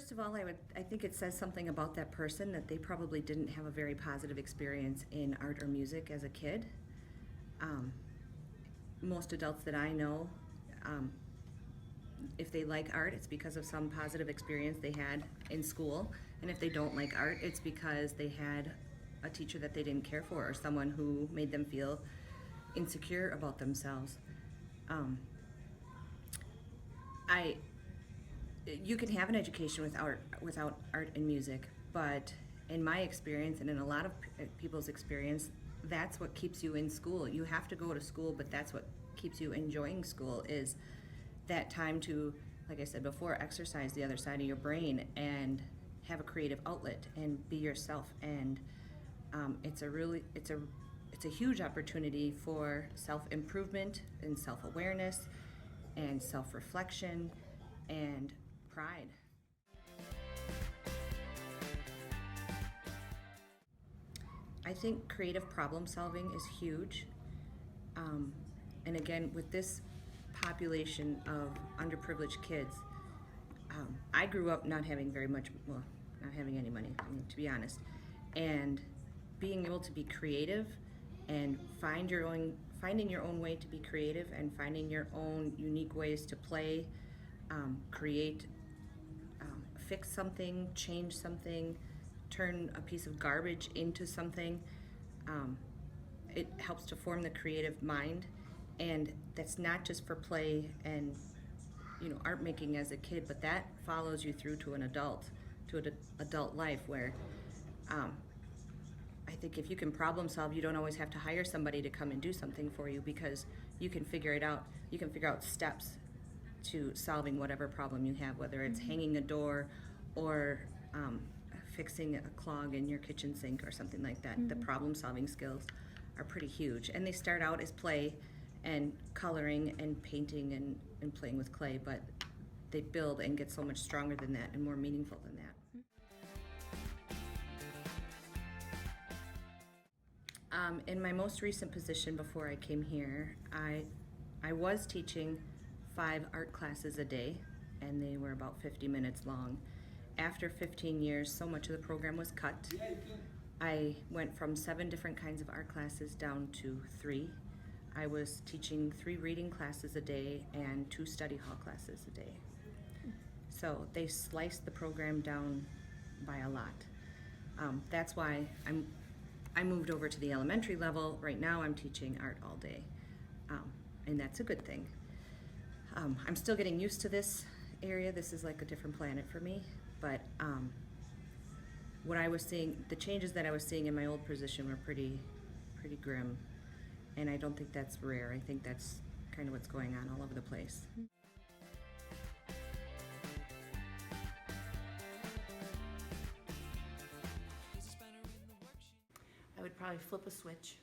First of all, I think it says something about that person that they probably didn't have a very positive experience in art or music as a kid. Um, Most adults that I know, um, if they like art, it's because of some positive experience they had in school. And if they don't like art, it's because they had a teacher that they didn't care for or someone who made them feel insecure about themselves. Um, I you can have an education without art and music, but in my experience and in a lot of people's experience, that's what keeps you in school. You have to go to school, but that's what keeps you enjoying school is that time to, like I said before, exercise the other side of your brain and have a creative outlet and be yourself. And it's a huge opportunity for self-improvement and self-awareness and self-reflection and pride. I think creative problem solving is huge. And again, with this population of underprivileged kids, I grew up not having very much, well, not having any money, I mean, to be honest. And being able to be creative and finding your own way to be creative and finding your own unique ways to play, create, fix something, change something, turn a piece of garbage into something. It helps to form the creative mind, and that's not just for play and art making as a kid, but that follows you through to an adult life where I think if you can problem solve, you don't always have to hire somebody to come and do something for you because you can figure it out. You can figure out steps to solving whatever problem you have, whether it's hanging a door or fixing a clog in your kitchen sink or something like that. The problem solving skills are pretty huge. And they start out as play and coloring and painting and playing with clay, but they build and get so much stronger than that and more meaningful than that. In my most recent position before I came here, I was teaching 5 art classes a day, and they were about 50 minutes long. After 15 years, so much of the program was cut. I went from 7 different kinds of art classes down to 3. I was teaching 3 reading classes a day and 2 study hall classes a day. So they sliced the program down by a lot. That's why I moved over to the elementary level. Right now I'm teaching art all day, and that's a good thing. I'm still getting used to this area. This is like a different planet for me, but what I was seeing, the changes that I was seeing in my old position were pretty grim, and I don't think that's rare. I think that's kind of what's going on all over the place. I would probably flip a switch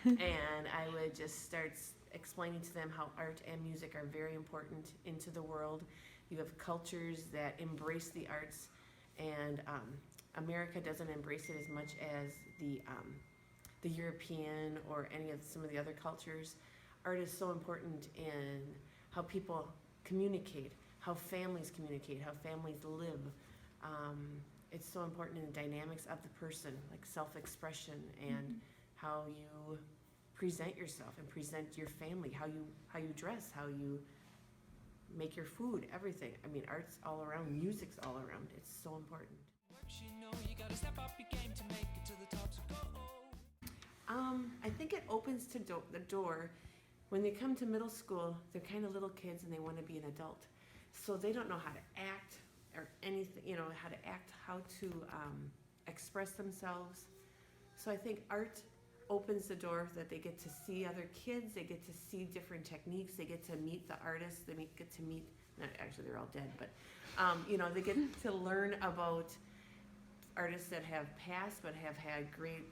and I would just start explaining to them how art and music are very important into the world. You have cultures that embrace the arts, and America doesn't embrace it as much as the European or some of the other cultures. Art is so important in how people communicate, how families live. It's so important in the dynamics of the person, like self-expression and how you present yourself and present your family, how you dress, how you make your food, everything. I mean, art's all around, music's all around. It's so important. I think it opens to the door. When they come to middle school, they're kind of little kids and they want to be an adult. So they don't know how to act or anything, how to express themselves. So I think art opens the door that they get to see other kids, they get to see different techniques, they get to meet the artists, get to meet, not actually they're all dead, but they get to learn about artists that have passed but have had great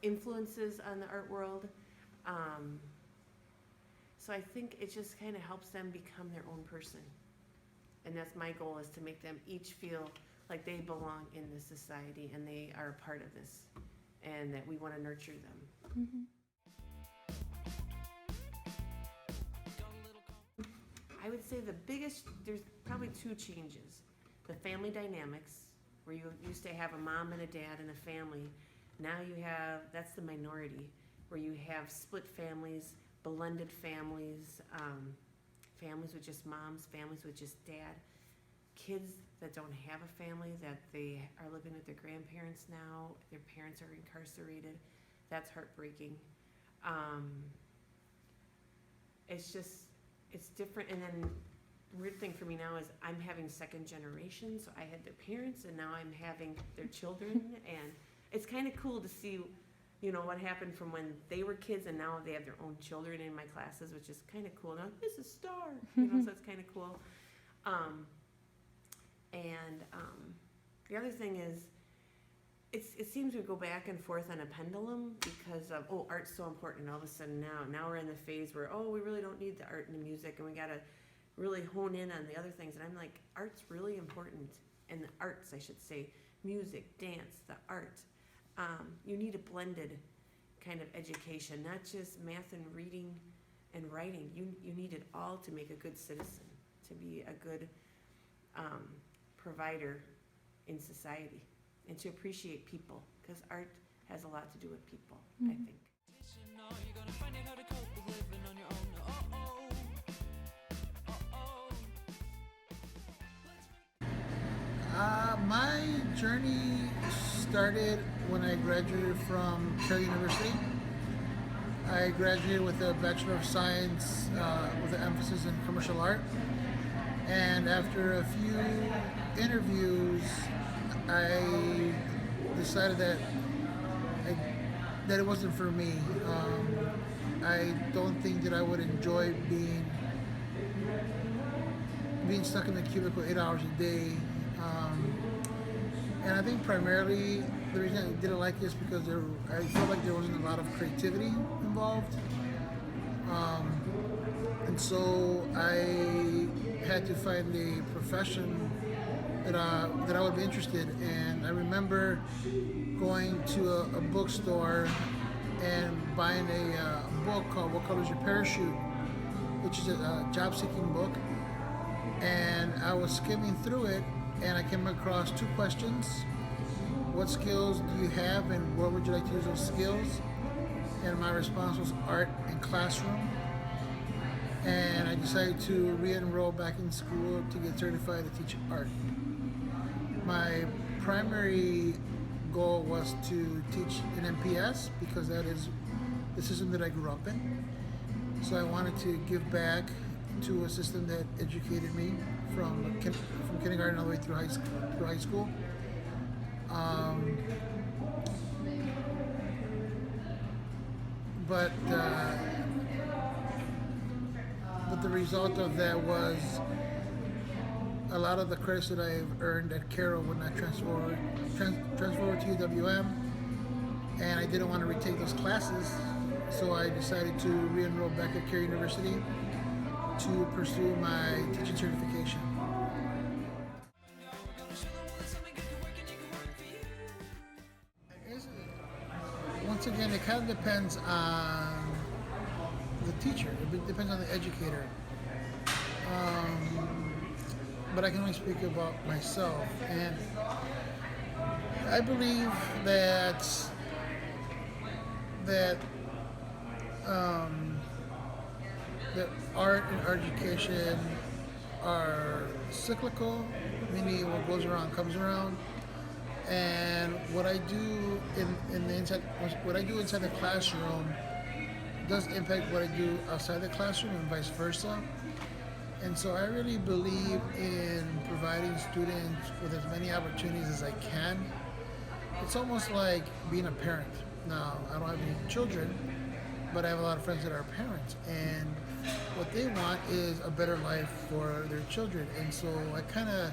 influences on the art world. So I think it just kind of helps them become their own person. And that's my goal, is to make them each feel like they belong in this society and they are a part of this and that we want to nurture them. I would say there's probably 2 changes. the family dynamics, where you used to have a mom and a dad and a family, now you have, that's the minority, where you have split families, blended families, families with just moms, families with just dad, kids that don't have a family, that they are living with their grandparents now, their parents are incarcerated. That's heartbreaking. It's just, it's different. And then the weird thing for me now is I'm having second generation, so I had their parents and now I'm having their children. And it's kind of cool to see, you know, what happened from when they were kids and now they have their own children in my classes, which is kind of cool. Now, this is Star, you know, so it's kind of cool. The other thing is, it seems we go back and forth on a pendulum because of, oh, art's so important. And all of a sudden now we're in the phase where, oh, we really don't need the art and the music, and we got to really hone in on the other things. And I'm like, art's really important. And the arts, I should say, music, dance, the art. You need a blended kind of education, not just math and reading and writing. You need it all to make a good citizen, to be a good provider in society, and to appreciate people, because art has a lot to do with people, I think. My journey started when I graduated from Carroll University. I graduated with a Bachelor of Science with an emphasis in commercial art. And after a few interviews, I decided that it wasn't for me. I don't think that I would enjoy being stuck in a cubicle 8 hours a day. And I think primarily the reason I didn't like it is because I felt like there wasn't a lot of creativity involved. And so I had to find a profession that I would be interested in. I remember going to a bookstore and buying a book called What Color Is Your Parachute, which is a job-seeking book. And I was skimming through it, and I came across two questions. What skills do you have, and where would you like to use those skills? And my response was art and classroom. And I decided to re-enroll back in school to get certified to teach art. My primary goal was to teach in MPS because that is the system that I grew up in. So I wanted to give back to a system that educated me from kindergarten all the way through high school. But the result of that was a lot of the credits that I've earned at Carroll would not transfer over to UWM, and I didn't want to retake those classes, so I decided to re-enroll back at Carroll University to pursue my teaching certification. Once again, it kind of depends on the teacher. It depends on the educator. But I can only speak about myself, and I believe that art and education are cyclical, meaning what goes around comes around. And what I do inside the classroom does impact what I do outside the classroom, and vice versa. And so I really believe in providing students with as many opportunities as I can. It's almost like being a parent. Now, I don't have any children, but I have a lot of friends that are parents, and what they want is a better life for their children. And so I kind of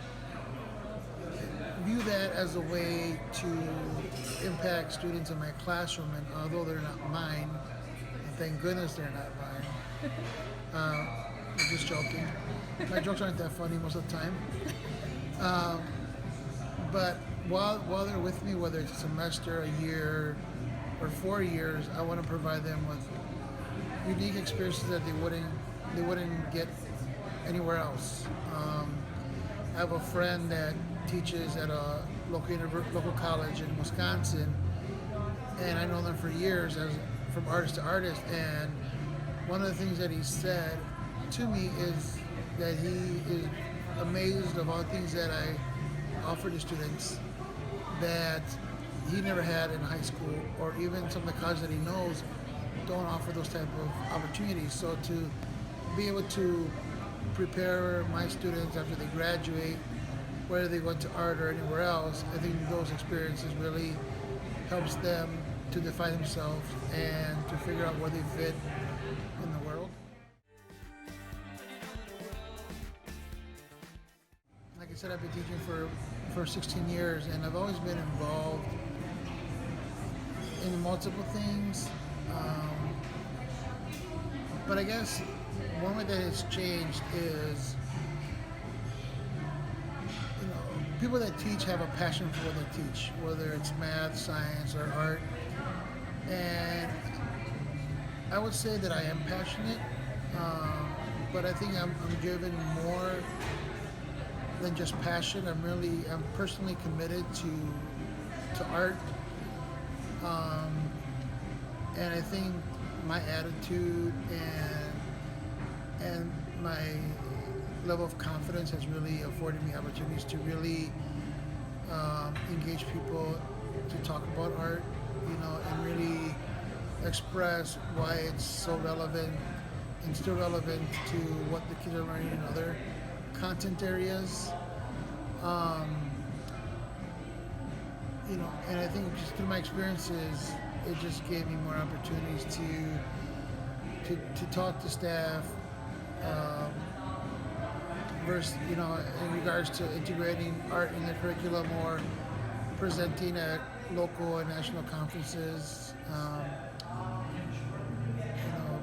view that as a way to impact students in my classroom, and although they're not mine, and thank goodness they're not mine, I'm just joking. My jokes aren't that funny most of the time. But while they're with me, whether it's a semester, a year, or 4 years, I want to provide them with unique experiences that they wouldn't get anywhere else. I have a friend that teaches at a local college in Wisconsin, and I know them for years as from artist to artist. And one of the things that he said to me is that he is amazed of all the things that I offer to students that he never had in high school, or even some of the colleges that he knows don't offer those type of opportunities. So to be able to prepare my students after they graduate, whether they go into art or anywhere else, I think those experiences really helps them to define themselves and to figure out where they fit in the world. Like I said, I've been teaching for 16 years, and I've always been involved in multiple things. But I guess one way that has changed is, people that teach have a passion for what they teach, whether it's math, science, or art. And I would say that I am passionate, but I think I'm driven more than just passion. I'm personally committed to art, and I think my attitude and my level of confidence has really afforded me opportunities to really engage people, to talk about art, and really express why it's so relevant and still relevant to what the kids are learning in other content areas. And I think just through my experiences, it just gave me more opportunities to talk to staff, versus, in regards to integrating art in the curriculum or presenting at local and national conferences.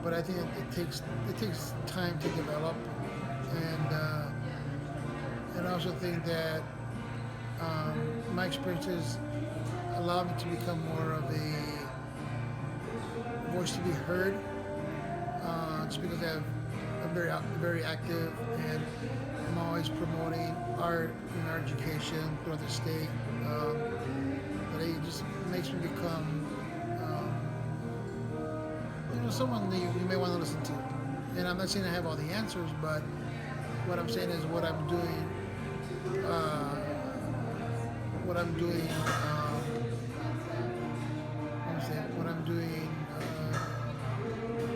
But I think it takes time to develop, and I also think that my experiences allow me to become more of a voice to be heard. Just because I'm very active, and I'm always promoting art in our education throughout the state. But it just makes me become someone that you may want to listen to. And I'm not saying I have all the answers, but what I'm saying is what I'm doing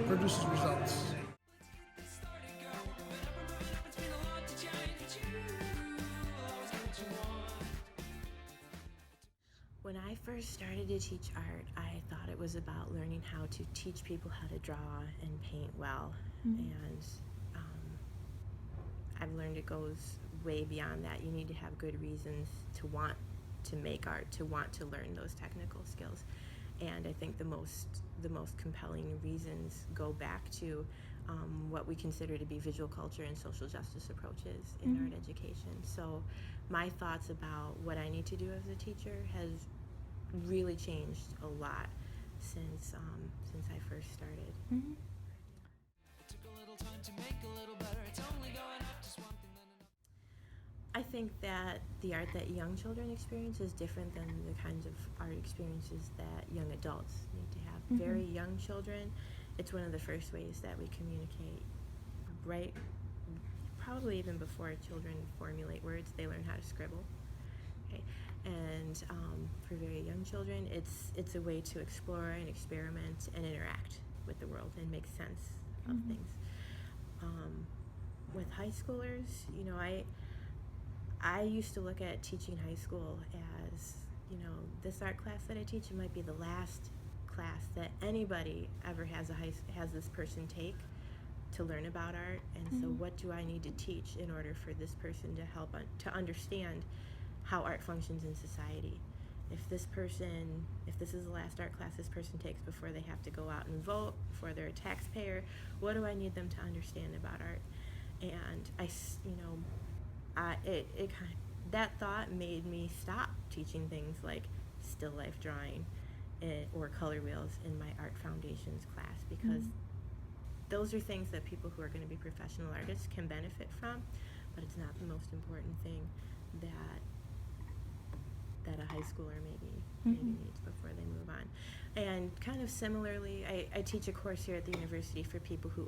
produces results. When I first started to teach art, I thought it was about learning how to teach people how to draw and paint well. And I've learned it goes way beyond that. You need to have good reasons to want to make art, to want to learn those technical skills. And I think the most compelling reasons go back to what we consider to be visual culture and social justice approaches in art education. So my thoughts about what I need to do as a teacher has really changed a lot since I first started. I think that the art that young children experience is different than the kinds of art experiences that young adults need to have. Very young children, it's one of the first ways that we communicate, right? Probably even before children formulate words, they learn how to scribble. Okay? And for very young children, it's a way to explore and experiment and interact with the world and make sense of things. With high schoolers, I used to look at teaching high school as, this art class that I teach, it might be the last class that anybody ever has this person take to learn about art. And so what do I need to teach in order for this person to help to understand how art functions in society? If this is the last art class this person takes before they have to go out and vote, before they're a taxpayer, what do I need them to understand about art? And that thought made me stop teaching things like still life drawing or color wheels in my art foundations class, because those are things that people who are going to be professional artists can benefit from. but it's not the most important thing that a high schooler maybe needs before they move on. And kind of similarly, I teach a course here at the university for people who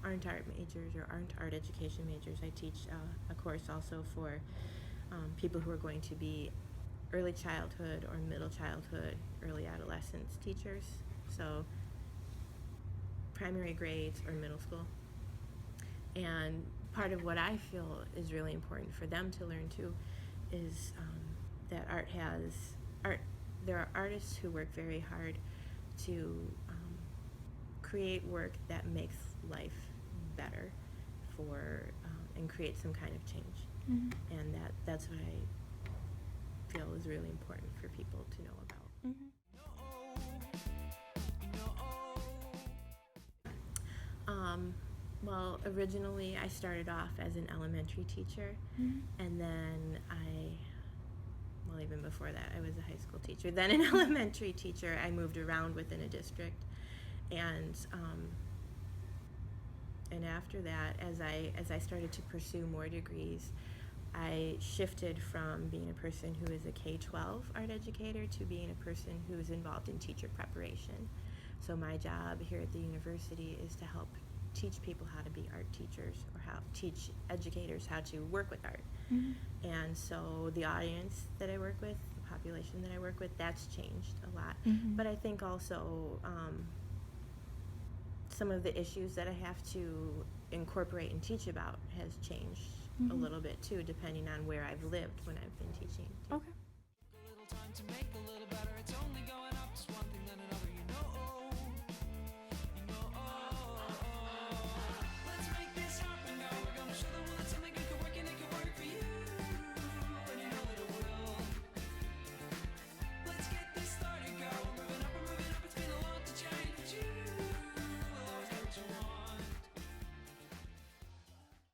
aren't art majors or aren't art education majors. I teach a course also for people who are going to be early childhood or middle childhood, early adolescence teachers. So primary grades or middle school. And part of what I feel is really important for them to learn too is that there are artists who work very hard to create work that makes life better and create some kind of change. And that's what I feel is really important for people to know about. Well, originally I started off as an elementary teacher, and then even before that, I was a high school teacher. Then an elementary teacher. I moved around within a district, and after that, as I started to pursue more degrees, I shifted from being a person who is a K-12 art educator to being a person who is involved in teacher preparation. So my job here at the university is to help teach people how to be art teachers, or teach educators how to work with art. And so the audience that I work with, the population that I work with, that's changed a lot. But I think also some of the issues that I have to incorporate and teach about has changed a little bit too, depending on where I've lived when I've been teaching. Okay.